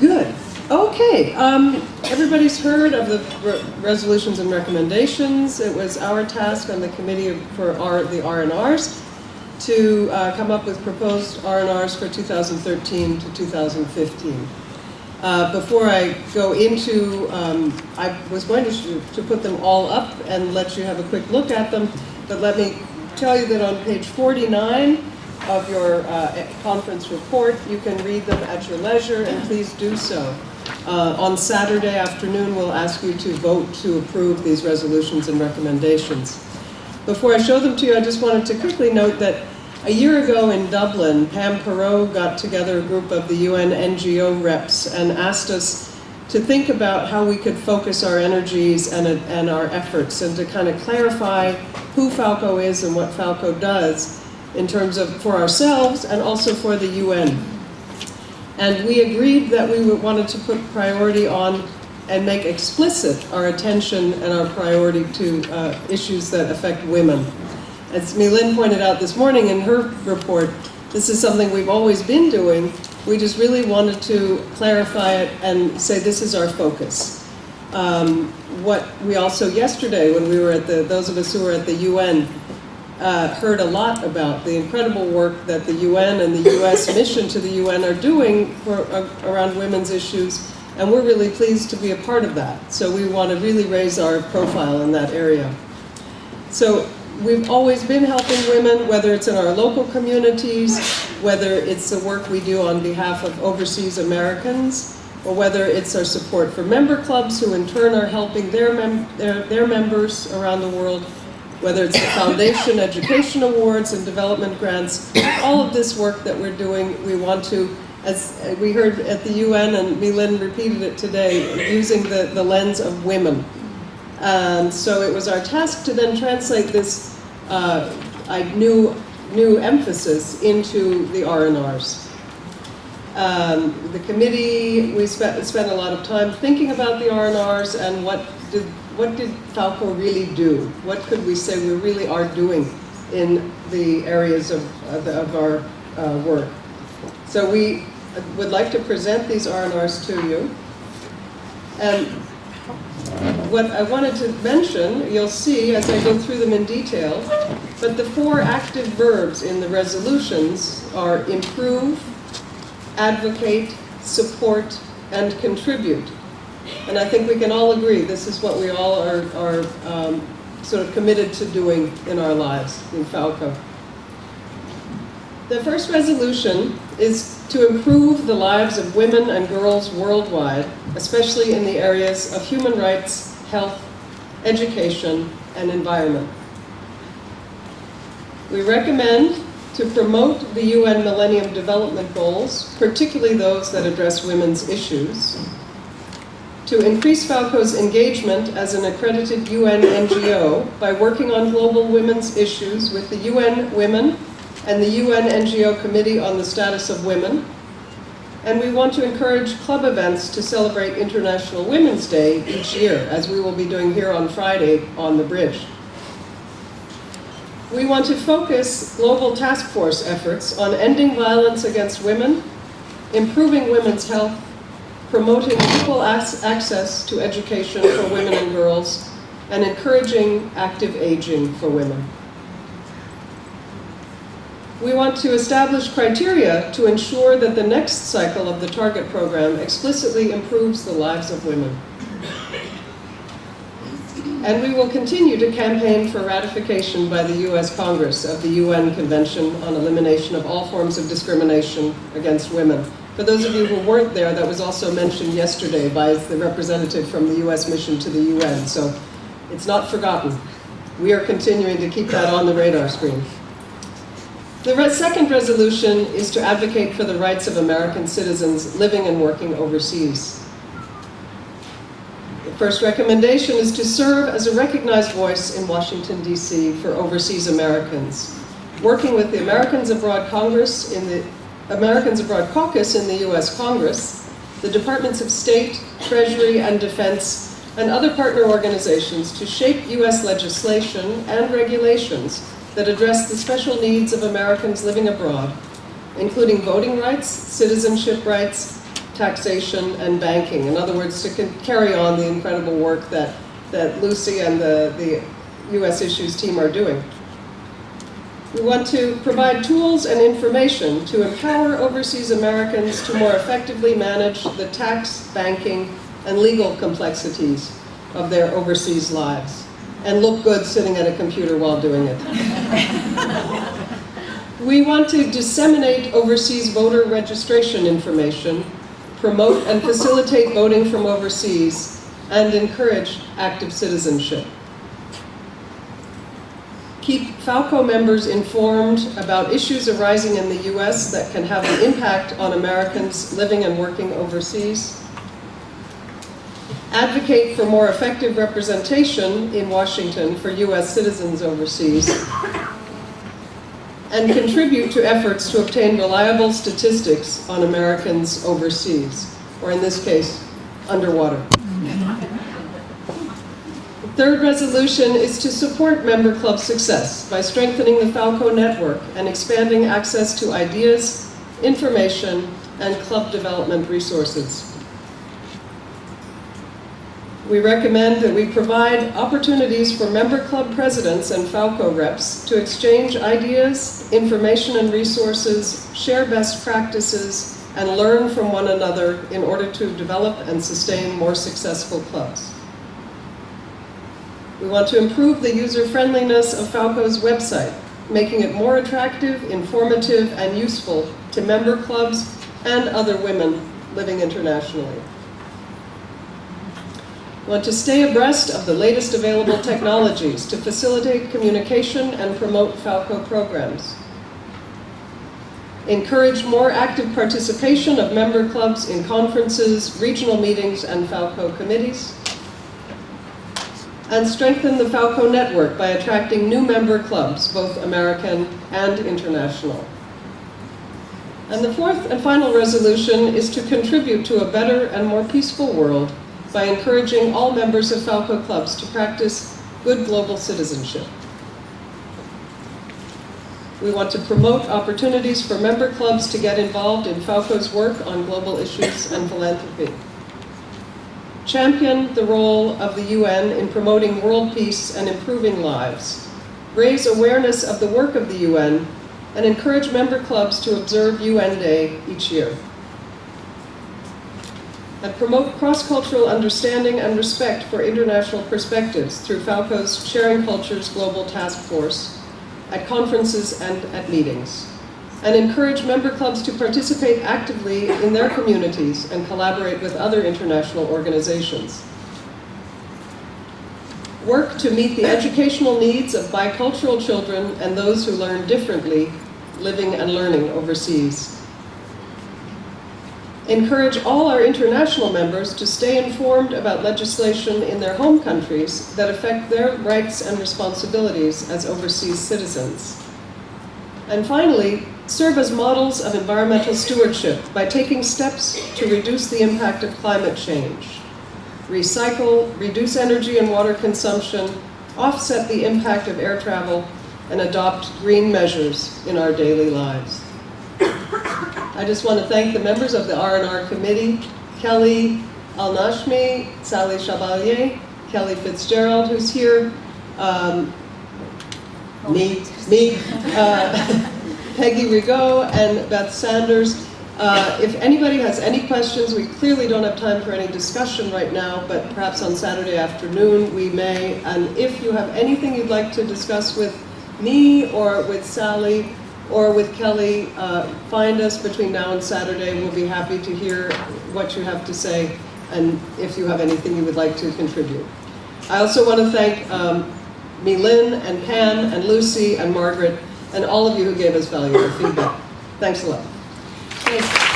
Good. Okay. Everybody's heard of the resolutions and recommendations. It was our task on the committee for the R&Rs to come up with proposed R&Rs for 2013 to 2015. Before I go into, I was going to put them all up and let you have a quick look at them, but let me tell you that on page 49 of your conference report, you can read them at your leisure, and please do so. On Saturday afternoon, we'll ask you to vote to approve these resolutions and recommendations. Before I show them to you, I just wanted to quickly note that a year ago in Dublin, Pam Perot got together a group of the UN NGO reps and asked us to think about how we could focus our energies and our efforts, and to kind of clarify who Falco is and what Falco does in terms of for ourselves and also for the UN. And we agreed that we wanted to put priority on and make explicit our attention and our priority to issues that affect women. As My-Linh pointed out this morning in her report, this is something we've always been doing. We just really wanted to clarify it and say this is our focus. What we also yesterday, when we were at those of us who were at the UN, heard a lot about the incredible work that the UN and the US mission to the UN are doing around women's issues, and we're really pleased to be a part of that. So we want to really raise our profile in that area. So we've always been helping women, whether it's in our local communities, whether it's the work we do on behalf of overseas Americans, or whether it's our support for member clubs who in turn are helping their members around the world, whether it's the Foundation Education Awards and development grants. All of this work that we're doing, we want to, as we heard at the UN, and My-Linh repeated it today, using the lens of women. So it was our task to then translate this new emphasis into the R&Rs. The committee, we spent a lot of time thinking about the R&Rs and what did Falco really do? What could we say we really are doing in the areas of our work? So we would like to present these R&Rs to you. And what I wanted to mention, you'll see as I go through them in detail, but the 4 active verbs in the resolutions are improve, advocate, support, and contribute. And I think we can all agree this is what we all are sort of committed to doing in our lives in Falco. The first resolution is to improve the lives of women and girls worldwide, especially in the areas of human rights, health, education, and environment. We recommend to promote the UN Millennium Development Goals, particularly those that address women's issues, to increase Falco's engagement as an accredited UN NGO by working on global women's issues with the UN Women and the UN NGO Committee on the Status of Women. And we want to encourage club events to celebrate International Women's Day each year, as we will be doing here on Friday on the bridge. We want to focus global task force efforts on ending violence against women, improving women's health, promoting equal access to education for women and girls, and encouraging active aging for women. We want to establish criteria to ensure that the next cycle of the Target program explicitly improves the lives of women. And we will continue to campaign for ratification by the US Congress of the UN Convention on Elimination of All Forms of Discrimination Against Women. For those of you who weren't there, that was also mentioned yesterday by the representative from the US mission to the UN, so it's not forgotten. We are continuing to keep that on the radar screen. The second resolution is to advocate for the rights of American citizens living and working overseas. The first recommendation is to serve as a recognized voice in Washington, D.C. for overseas Americans, working with the Americans Abroad Caucus in the U.S. Congress, the Departments of State, Treasury, and Defense, and other partner organizations to shape U.S. legislation and regulations that address the special needs of Americans living abroad, including voting rights, citizenship rights, taxation, and banking. In other words, to carry on the incredible work that Lucy and the U.S. Issues team are doing. We want to provide tools and information to empower overseas Americans to more effectively manage the tax, banking, and legal complexities of their overseas lives, and look good sitting at a computer while doing it. We want to disseminate overseas voter registration information, promote and facilitate voting from overseas, and encourage active citizenship. Keep Falco members informed about issues arising in the U.S. that can have an impact on Americans living and working overseas. Advocate for more effective representation in Washington for U.S. citizens overseas. And contribute to efforts to obtain reliable statistics on Americans overseas, or in this case, underwater. The third resolution is to support member club success by strengthening the Falco network and expanding access to ideas, information, and club development resources. We recommend that we provide opportunities for member club presidents and Falco reps to exchange ideas, information and resources, share best practices, and learn from one another in order to develop and sustain more successful clubs. We want to improve the user-friendliness of Falco's website, making it more attractive, informative, and useful to member clubs and other women living internationally. We want to stay abreast of the latest available technologies to facilitate communication and promote Falco programs. Encourage more active participation of member clubs in conferences, regional meetings, and Falco committees. And strengthen the Falco network by attracting new member clubs, both American and international. And the fourth and final resolution is to contribute to a better and more peaceful world by encouraging all members of Falco clubs to practice good global citizenship. We want to promote opportunities for member clubs to get involved in Falco's work on global issues and philanthropy. Champion the role of the UN in promoting world peace and improving lives. Raise awareness of the work of the UN and encourage member clubs to observe UN Day each year. And promote cross-cultural understanding and respect for international perspectives through Falco's Sharing Cultures Global Task Force at conferences and at meetings. And encourage member clubs to participate actively in their communities and collaborate with other international organizations. Work to meet the educational needs of bicultural children and those who learn differently, living and learning overseas. Encourage all our international members to stay informed about legislation in their home countries that affect their rights and responsibilities as overseas citizens. And finally, serve as models of environmental stewardship by taking steps to reduce the impact of climate change. Recycle, reduce energy and water consumption, offset the impact of air travel, and adopt green measures in our daily lives. I just want to thank the members of the R&R Committee, Kelly Al-Nashmi, Sally Chevalier, Kelly Fitzgerald, who's here, Peggy Rigaud, and Beth Sanders. If anybody has any questions, we clearly don't have time for any discussion right now, but perhaps on Saturday afternoon we may. And if you have anything you'd like to discuss with me or with Sally or with Kelly, find us between now and Saturday. We'll be happy to hear what you have to say and if you have anything you would like to contribute. I also want to thank Lynn and Pan and Lucy and Margaret and all of you who gave us valuable feedback. Thanks a lot. Thanks.